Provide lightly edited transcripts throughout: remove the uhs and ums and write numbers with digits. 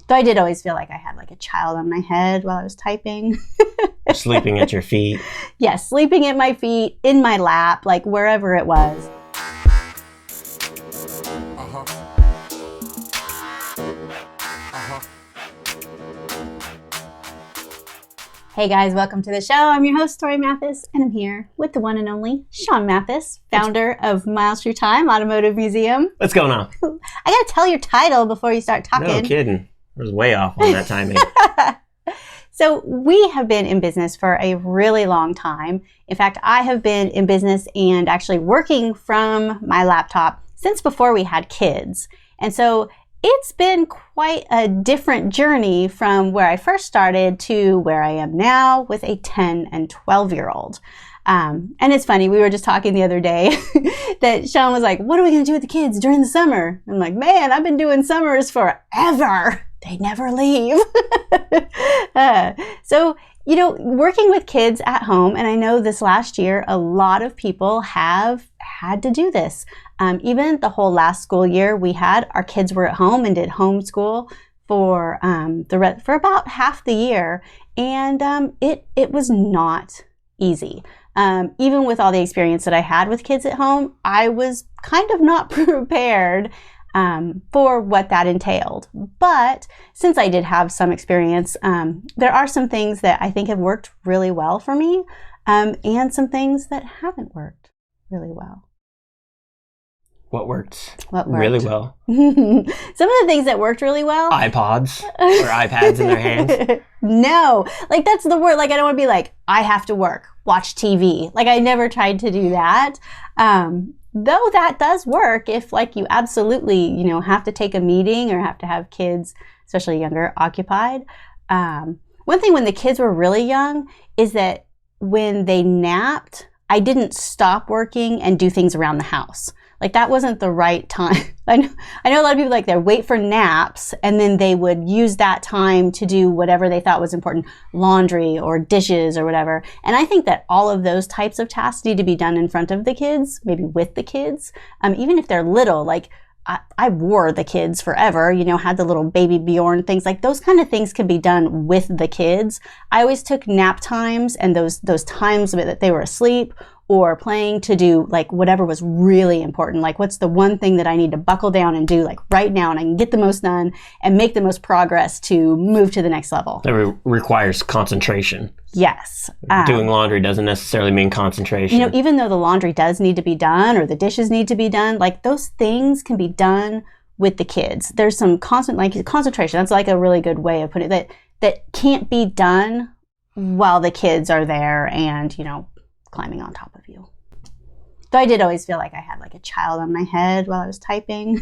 Though I did always feel like I had like a child on my head while I was typing. Sleeping at your feet. Yes, sleeping at my feet, in my lap, like wherever it was. Hey guys, welcome to the show. I'm your host, Torie Mathis, and I'm here with the one and only Sean Mathis, founder of Miles Through Time Automotive Museum. What's going on? I gotta tell your title before you start talking. No kidding. I was way off on that timing. So we have been in business for a really long time. In fact, I have been in business and actually working from my laptop since before we had kids. And so it's been quite a different journey from where I first started to where I am now with a 10 and 12-year-old. And it's funny, we were just talking the other day that Sean was like, what are we going to do with the kids during the summer? I'm like, man, I've been doing summers forever. They never leave. So, you know, working with kids at home, and I know this last year, a lot of people have had to do this. Even the whole last school year our kids were at home and did homeschool for about half the year. And it was not easy. Even with all the experience that I had with kids at home, I was kind of not prepared for what that entailed. But since I did have some experience, there are some things that I think have worked really well for me, and some things that haven't worked really well. What worked really well? Some of the things that worked really well. iPods or iPads in their hands. No, like that's the word. Like I don't want to be like, I have to work, watch TV. Like I never tried to do that. Though that does work if like you absolutely, have to take a meeting or have to have kids, especially younger, occupied. One thing when the kids were really young is that when they napped, I didn't stop working and do things around the house. Like that wasn't the right time. I know a lot of people they wait for naps and then they would use that time to do whatever they thought was important, laundry or dishes or whatever. And I think that all of those types of tasks need to be done in front of the kids, maybe with the kids, even if they're little. Like I wore the kids forever, had the little baby Bjorn things. Like those kind of things can be done with the kids. I always took nap times and those times that they were asleep or playing to do like whatever was really important. Like what's the one thing that I need to buckle down and do like right now and I can get the most done and make the most progress to move to the next level. That requires concentration. Yes. Doing laundry doesn't necessarily mean concentration. Even though the laundry does need to be done or the dishes need to be done, like those things can be done with the kids. There's some concentration. That's like a really good way of putting it that can't be done while the kids are there and, climbing on top of you. Though I did always feel like I had like a child on my head while I was typing.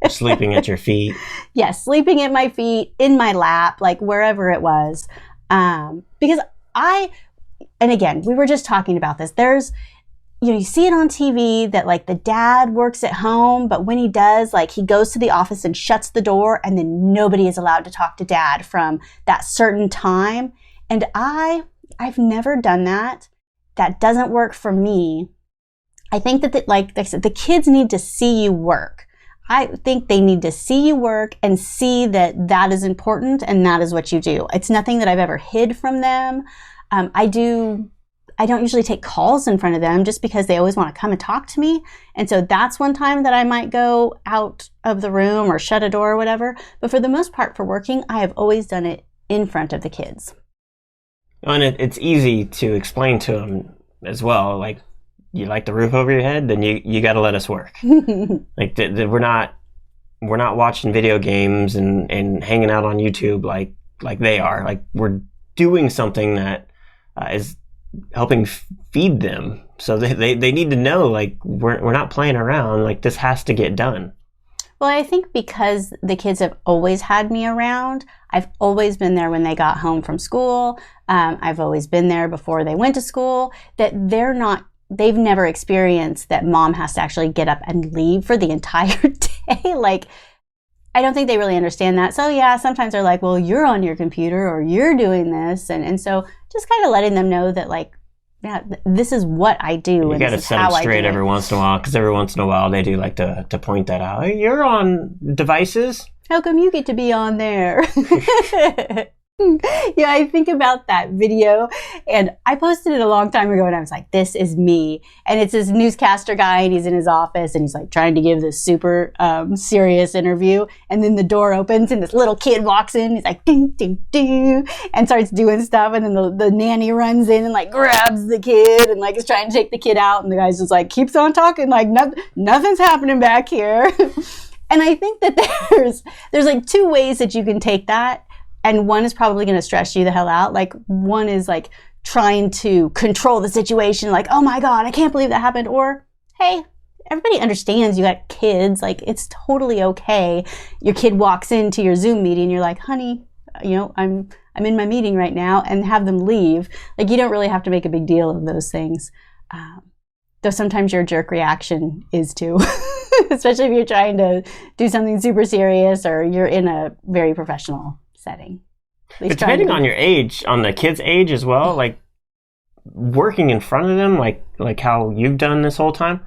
Sleeping at your feet. Yes, sleeping at my feet, in my lap, like wherever it was. Because and again, we were just talking about this. There's, you see it on TV that like the dad works at home, but when he does, like he goes to the office and shuts the door and then nobody is allowed to talk to dad from that certain time. And I've never done that. That doesn't work for me. I think that the kids need to see you work. I think they need to see you work and see that that is important and that is what you do. It's nothing that I've ever hid from them. I don't usually take calls in front of them just because they always want to come and talk to me. And so that's one time that I might go out of the room or shut a door or whatever. But for the most part for working, I have always done it in front of the kids. And it's easy to explain to them as well. Like, you like the roof over your head, then you got to let us work. Like we're not watching video games and hanging out on YouTube like they are. Like we're doing something that is helping feed them. So they need to know like we're not playing around. Like this has to get done. Well, I think because the kids have always had me around, I've always been there when they got home from school. I've always been there before they went to school, that they've never experienced that mom has to actually get up and leave for the entire day. Like, I don't think they really understand that. So yeah, sometimes they're like, well, you're on your computer or you're doing this. And so just kind of letting them know that like, yeah, this is what I do. You got to set them straight every once in a while, because every once in a while they do like to point that out. Hey, you're on devices. How come you get to be on there? Yeah, I think about that video, and I posted it a long time ago, and I was like, this is me. And it's this newscaster guy, and he's in his office, and he's like trying to give this super serious interview, and then the door opens, and this little kid walks in, he's like, ding, ding, ding, and starts doing stuff, and then the nanny runs in and like grabs the kid, and like is trying to take the kid out, and the guy's just like, keeps on talking, like nothing's happening back here. And I think that there's like two ways that you can take that. And one is probably going to stress you the hell out. Like, one is like trying to control the situation. Like, oh my God, I can't believe that happened. Or, hey, everybody understands you got kids. Like, it's totally okay. Your kid walks into your Zoom meeting. You're like, honey, I'm in my meeting right now, and have them leave. Like, you don't really have to make a big deal of those things. Though sometimes your jerk reaction is too. Especially if you're trying to do something super serious or you're in a very professional setting. But depending on your age, on the kid's age as well, like working in front of them, like how you've done this whole time,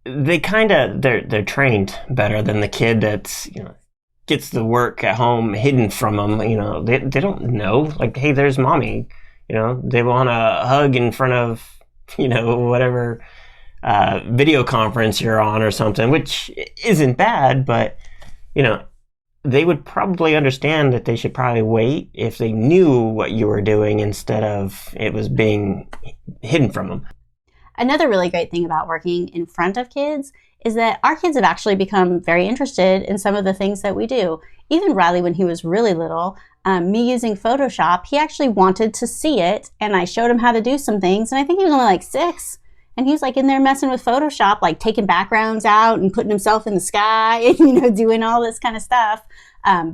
they they're trained better than the kid that's gets the work at home hidden from them. They don't know, like, hey, there's mommy. They want a hug in front of whatever video conference you're on or something, which isn't bad, but they would probably understand that they should probably wait if they knew what you were doing instead of it was being hidden from them. Another really great thing about working in front of kids is that our kids have actually become very interested in some of the things that we do. Even Riley, when he was really little, me using Photoshop, he actually wanted to see it, and I showed him how to do some things, and I think he was only like 6. And he was like in there messing with Photoshop, like taking backgrounds out and putting himself in the sky and, doing all this kind of stuff.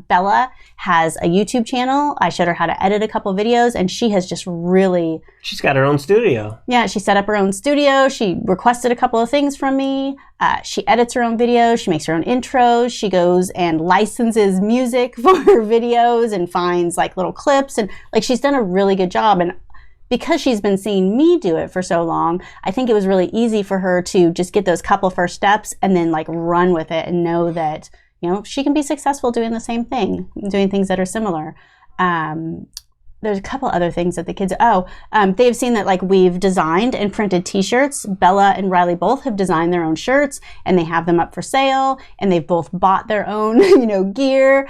Bella has a YouTube channel. I showed her how to edit a couple videos, and she has just really... She's got her own studio. Yeah, she set up her own studio. She requested a couple of things from me. She edits her own videos. She makes her own intros. She goes and licenses music for her videos and finds like little clips. And like, she's done a really good job. And because she's been seeing me do it for so long, I think it was really easy for her to just get those couple first steps and then like run with it and know that, she can be successful doing the same thing, doing things that are similar. There's a couple other things that the kids, they've seen that like we've designed and printed t-shirts. Bella and Riley both have designed their own shirts, and they have them up for sale, and they've both bought their own, gear.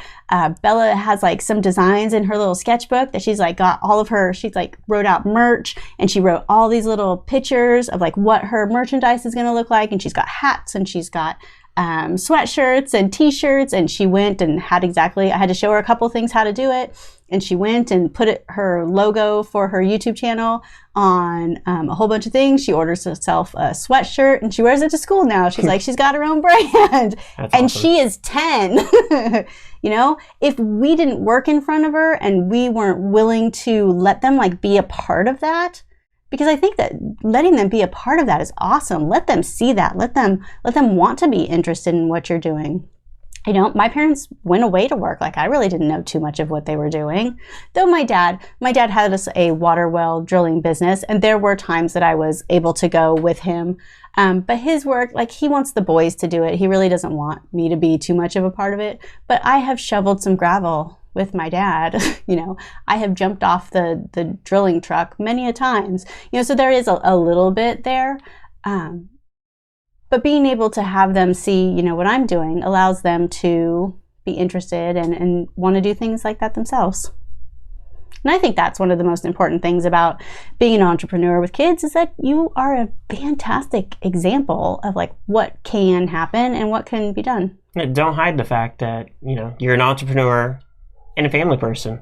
Bella has like some designs in her little sketchbook that she's like got all of her, she's like wrote out merch, and she wrote all these little pictures of like what her merchandise is going to look like. And she's got hats, and she's got sweatshirts and t-shirts, and she went and I had to show her a couple things how to do it, and she went and put her logo for her YouTube channel on a whole bunch of things. She orders herself a sweatshirt, and she wears it to school now. She's like, she's got her own brand. That's and awesome. She is 10. If we didn't work in front of her and we weren't willing to let them like be a part of that, because I think that letting them be a part of that is awesome. Let them see that. Let them want to be interested in what you're doing. My parents went away to work. Like, I really didn't know too much of what they were doing. Though my dad had a water well drilling business, and there were times that I was able to go with him. But his work, like, he wants the boys to do it. He really doesn't want me to be too much of a part of it. But I have shoveled some gravel with my dad. I have jumped off the drilling truck many a times. So there is a little bit there. But being able to have them see, what I'm doing allows them to be interested and want to do things like that themselves. And I think that's one of the most important things about being an entrepreneur with kids is that you are a fantastic example of like what can happen and what can be done. Don't hide the fact that, you're an entrepreneur and a family person.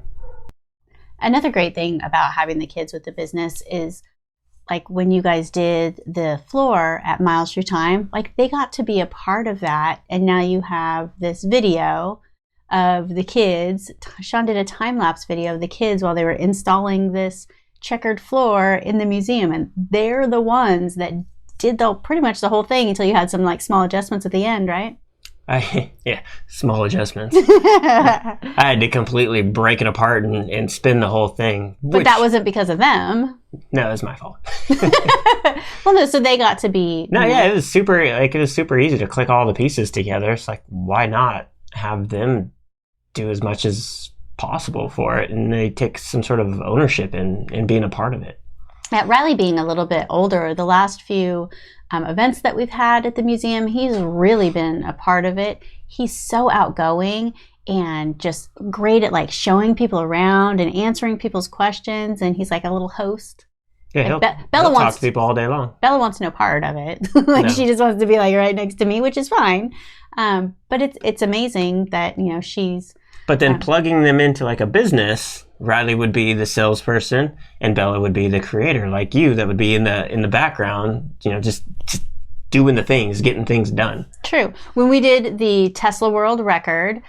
Another great thing about having the kids with the business is like when you guys did the floor at Miles Through Time, like they got to be a part of that. And now you have this video of the kids. Sean did a time-lapse video of the kids while they were installing this checkered floor in the museum. And they're the ones that did pretty much the whole thing until you had some like small adjustments at the end, right? Small adjustments. I had to completely break it apart and spin the whole thing. But that wasn't because of them. No, it was my fault. Well, no, so they got to be... No, yeah, it was super easy to click all the pieces together. It's like, why not have them do as much as possible for it, and they take some sort of ownership in being a part of it. At Riley being a little bit older, the last few events that we've had at the museum, he's really been a part of it. He's so outgoing and just great at like showing people around and answering people's questions, and he's like a little host. Yeah, Like, he'll talk to people all day long. Bella wants no part of it. Like, no. She just wants to be like right next to me, which is fine. But it's amazing that, you know, she's... But then plugging them into like a business, Riley would be the salesperson and Bella would be the creator, like you, that would be in the background, you know, just doing the things, getting things done. True. When we did the Tesla World Record,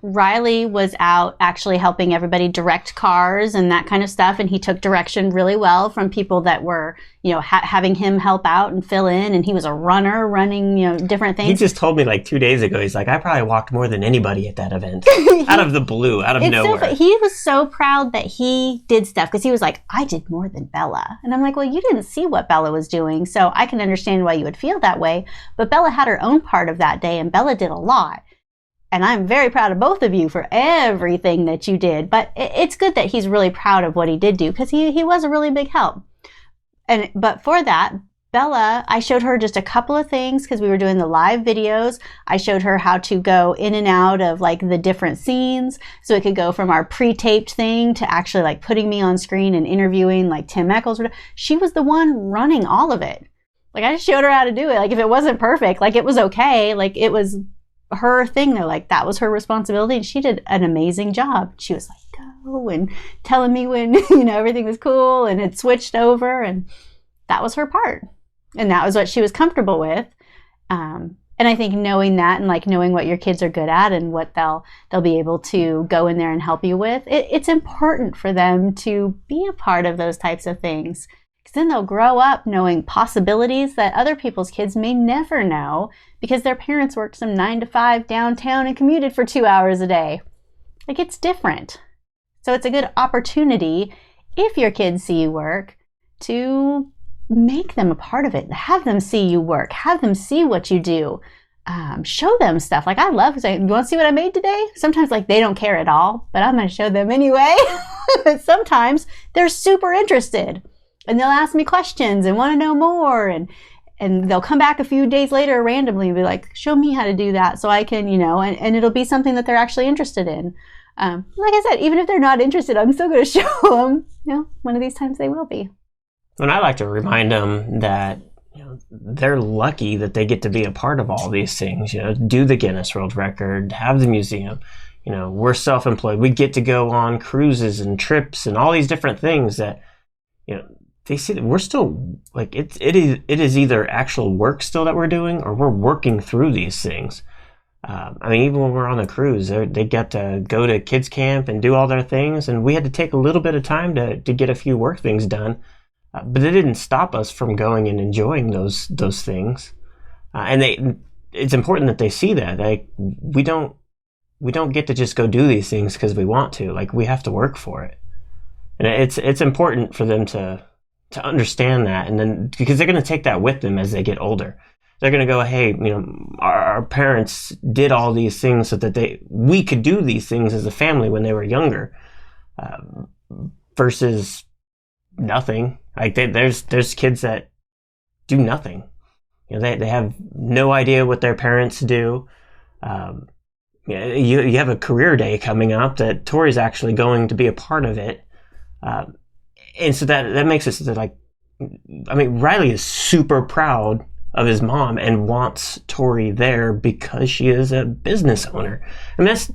Riley was out actually helping everybody direct cars and that kind of stuff, and he took direction really well from people that were, you know, having him help out and fill in, and he was a runner running, you know, different things. He just told me like 2 days ago, he's like, I probably walked more than anybody at that event. Out of the blue, out of nowhere. So, he was so proud that he did stuff, because he was like, I did more than Bella. And I'm like, well, you didn't see what Bella was doing, so I can understand why you would feel that way. But Bella had her own part of that day, and Bella did a lot. And I'm very proud of both of you for everything that you did. But it's good that he's really proud of what he did do, because he was a really big help. But for that, Bella, I showed her just a couple of things because we were doing the live videos. I showed her how to go in and out of like the different scenes. So it could go from our pre-taped thing to actually like putting me on screen and interviewing like Tim Eccles. She was the one running all of it. Like, I just showed her how to do it. Like, if it wasn't perfect, like, it was okay. Like, it was her thing. Though, like, that was her responsibility, and she did an amazing job. She was like, go, and telling me when, you know, everything was cool and it switched over, and that was her part. And that was what she was comfortable with. And I think knowing that, and like knowing what your kids are good at and what they'll be able to go in there and help you with, it's important for them to be a part of those types of things. Because then they'll grow up knowing possibilities that other people's kids may never know, because their parents worked some 9 to 5 downtown and commuted for 2 hours a day. Like, it's different. So it's a good opportunity, if your kids see you work, to make them a part of it. Have them see you work. Have them see what you do. Show them stuff. Like, I love saying, you want to see what I made today? Sometimes, like, they don't care at all, but I'm going to show them anyway. Sometimes they're super interested. And they'll ask me questions and want to know more, and they'll come back a few days later randomly and be like, show me how to do that so I can, you know, and it'll be something that they're actually interested in. Like I said, even if they're not interested, I'm still going to show them. You know, one of these times they will be. And I like to remind them that, you know, they're lucky that they get to be a part of all these things, you know, do the Guinness World Record, have the museum. You know, we're self-employed. We get to go on cruises and trips and all these different things that, you know, they see that we're still, like, it is either actual work still that we're doing, or we're working through these things. I mean, even when we're on a cruise, they get to go to kids camp and do all their things, and we had to take a little bit of time to get a few work things done, but it didn't stop us from going and enjoying those things. And it's important that they see that. Like, we don't get to just go do these things because we want to. Like, we have to work for it, and it's important for them to understand that, and then, because they're going to take that with them as they get older. They're going to go, hey, you know, our parents did all these things so that we could do these things as a family when they were younger, versus nothing. Like, there's kids that do nothing. You know, they have no idea what their parents do. You have a career day coming up that Torie's actually going to be a part of it. And so that makes it so that, like, I mean, Riley is super proud of his mom and wants Torie there because she is a business owner. I mean, that's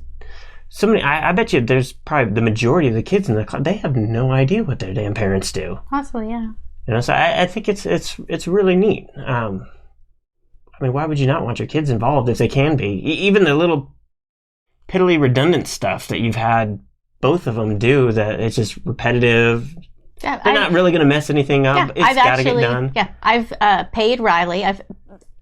so many. I bet you there's probably the majority of the kids in the club, they have no idea what their damn parents do. Possibly, yeah. You know, so I think it's really neat. I mean, why would you not want your kids involved if they can be? Even the little piddly redundant stuff that you've had both of them do, that it's just repetitive. Yeah, they're not really going to mess anything up. Yeah, it's got to get done. Yeah, I've paid Riley.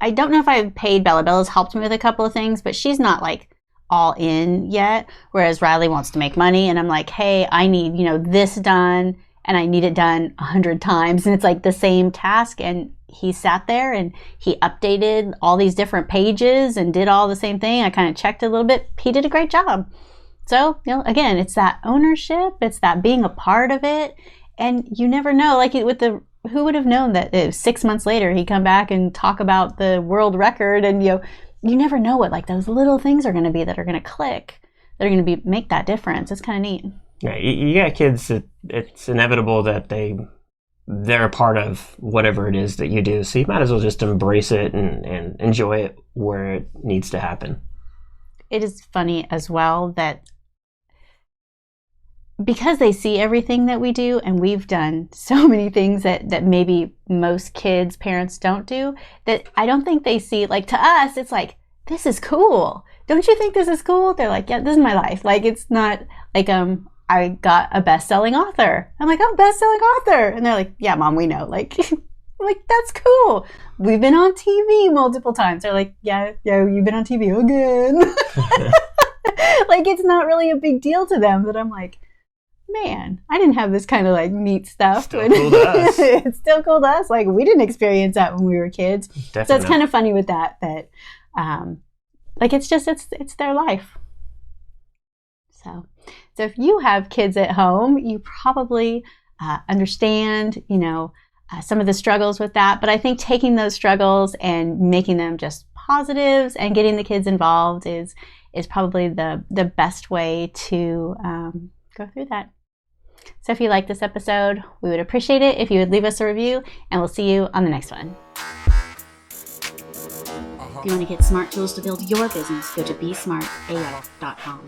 I don't know if I've paid Bella. Bella's helped me with a couple of things, but she's not like all in yet. Whereas Riley wants to make money, and I'm like, hey, I need, you know, this done, and I need it done 100 times, and it's like the same task, and he sat there and he updated all these different pages and did all the same thing. I kind of checked a little bit. He did a great job. So, again, it's that ownership. It's that being a part of it. And you never know, like who would have known that 6 months later he'd come back and talk about the world record, and you never know what like those little things are going to be that are going to click. They're going to make that difference. It's kind of neat. Yeah, you got kids that it's inevitable that they're a part of whatever it is that you do. So you might as well just embrace it and enjoy it where it needs to happen. It is funny as well that because they see everything that we do, and we've done so many things that maybe most kids' parents don't do, that I don't think they see, like to us, it's like, this is cool. Don't you think this is cool? They're like, yeah, this is my life. Like, it's not like, I got a best-selling author. I'm like, oh, best-selling author. And they're like, yeah, Mom, we know. Like, like, that's cool. We've been on TV multiple times. They're like, yeah, you've been on TV again. Like, it's not really a big deal to them, but I'm like, man, I didn't have this kind of like neat stuff. Still cool to us. It's still cool to us. Like, we didn't experience that when we were kids. Definitely. So it's kind of funny with that like, it's their life. So if you have kids at home, you probably understand, some of the struggles with that. But I think taking those struggles and making them just positives and getting the kids involved is probably the best way to go through that. So if you like this episode, we would appreciate it if you would leave us a review, and we'll see you on the next one. If you want to get smart tools to build your business, go to besmartao.com.